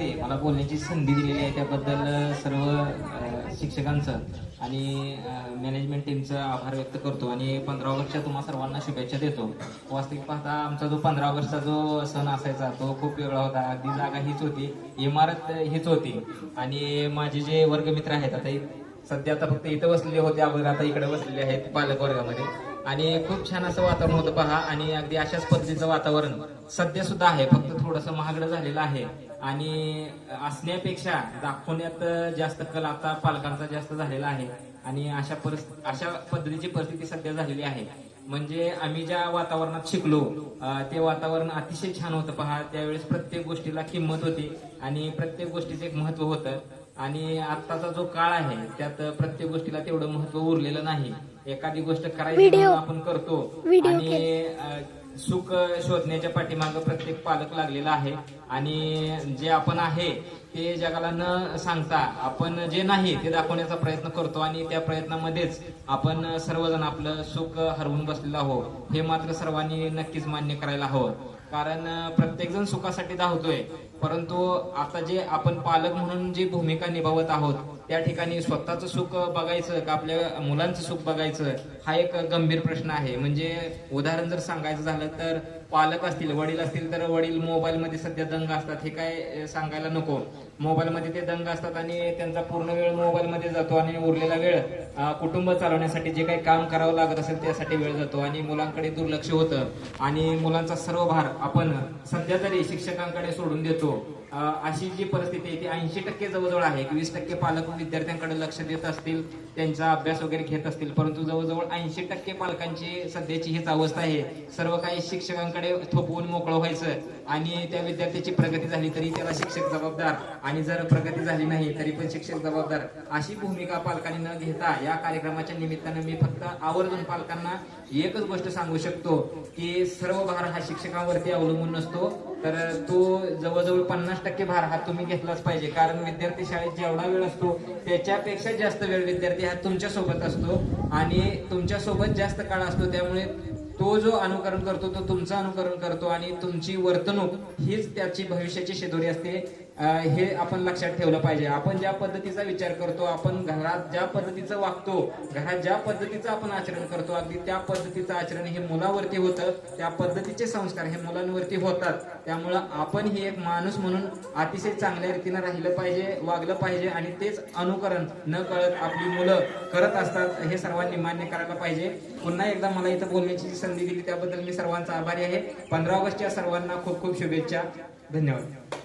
विद्यार्थी मला बोलण्याची संधी दिलेली आहे त्याबद्दल सर्व शिक्षकांचं आणि मॅनेजमेंट टीमचं आभार व्यक्त करतो आणि 15 ऑगस्टच्या तुम्हा सर्वांना शुभेच्छा देतो. वास्तविक पाहता आमचा जो 15 ऑगस्टचा जो सण असायचा तो खूप वेगळा होता. अगदी जागा हीच होती, इमारत हीच होती आणि माझे जे वर्गमित्र आहेत आता सध्या आता फक्त इथं बसलेले होते, अगोदर आता इकडे बसलेले आहेत पालक वर्गामध्ये आणि खूप छान असं वातावरण होतं पहा. आणि अगदी अशाच पद्धतीचं वातावरण सध्या सुद्धा आहे, फक्त थोडंसं महागडं झालेलं आहे आणि असण्यापेक्षा दाखवण्यात जास्त कल आता पालकांचा जास्त झालेला आहे आणि अशा पद्धतीची परिस्थिती सध्या झालेली आहे. म्हणजे आम्ही ज्या वातावरणात शिकलो ते वातावरण अतिशय छान होतं पहा. त्यावेळेस प्रत्येक गोष्टीला किंमत होती आणि प्रत्येक गोष्टीचं एक महत्व होतं आणि आत्ताचा जो काळ आहे त्यात प्रत्येक गोष्टीला तेवढं महत्व उरलेलं नाही. एखादी गोष्ट करायची म्हणून आपण करतो आणि सुख शोधण्याच्या पाठीमागे प्रत्येक पालक लागलेला आहे आणि जे आपण आहे ते जगाला न सांगता आपण जे नाही ते दाखवण्याचा प्रयत्न करतो आणि त्या प्रयत्नामध्येच आपण सर्वजण आपलं सुख हरवून बसलेलं आहोत. हे मात्र सर्वांनी नक्कीच मान्य करायला हवं, कारण प्रत्येक जण सुखासाठी धावतोय, परंतु आता जे आपण पालक म्हणून जी भूमिका निभावत आहोत त्या ठिकाणी स्वतःचं सुख बघायचं का आपल्या मुलांचं सुख बघायचं हा एक गंभीर प्रश्न आहे. म्हणजे उदाहरण जर सांगायचं झालं तर पालक असतील, वडील असतील तर वडील मोबाईलमध्ये सध्या दंग असतात, हे काय सांगायला नको. मोबाईलमध्ये ते दंग असतात आणि त्यांचा पूर्ण वेळ मोबाईलमध्ये जातो आणि उरलेला वेळ कुटुंब चालवण्यासाठी जे काही काम करावं लागत असेल त्यासाठी वेळ जातो आणि मुलांकडे दुर्लक्ष होतं आणि मुलांचा सर्व भार आपण सध्या तरी शिक्षकांकडे सोडून देतो. अशी जी परिस्थिती आहे ती 80% जवळजवळ आहे. 20% पालक विद्यार्थ्यांकडे लक्ष देत असतील, त्यांचा अभ्यास वगैरे घेत असतील, परंतु जवळजवळ 80% पालकांची सध्याची हीच अवस्था आहे. सर्व काही शिक्षकांकडे थोपवून मोकळं व्हायचं आणि त्या विद्यार्थ्याची प्रगती झाली तरी त्याला शिक्षक जबाबदार आणि जर प्रगती झाली नाही तरी पण शिक्षक जबाबदार, अशी भूमिका पालकांनी न घेता या कार्यक्रमाच्या निमित्तानं मी फक्त आवर्जून पालकांना एकच गोष्ट सांगू शकतो की सर्व भार हा शिक्षकांवरती अवलंबून नसतो, तर तो जवळजवळ 50% भार हा तुम्ही घेतलाच पाहिजे. कारण विद्यार्थी शाळेत जेवढा वेळ असतो त्याच्यापेक्षा जास्त वेळ विद्यार्थी हा तुमच्या सोबत असतो आणि तुमच्या सोबत जास्त काळ असतो. त्यामुळे तो जो अनुकरण करतो तो तुमचं अनुकरण करतो आणि तुमची वर्तणूक हीच त्याची भविष्याची शिदोरी असते. हे आपण लक्षात ठेवलं पाहिजे. आपण ज्या पद्धतीचा विचार करतो, आपण घरात ज्या पद्धतीचं वागतो, घरात ज्या पद्धतीचं आपण आचरण करतो, अगदी त्या पद्धतीचं आचरण हे मुलावरती होतं, त्या पद्धतीचे संस्कार हे मुलांवरती होतात. त्यामुळं आपण ही एक माणूस म्हणून अतिशय चांगल्या रीतीनं राहिलं पाहिजे, वागलं पाहिजे आणि तेच अनुकरण न कळत आपली मुलं करत असतात हे सर्वांनी मान्य करायला पाहिजे. पुन्हा एकदा मला इथं बोलण्याची संधी दिली त्याबद्दल मी सर्वांचा आभारी आहे. 15 ऑगस्टच्या सर्वांना खूप खूप शुभेच्छा. धन्यवाद.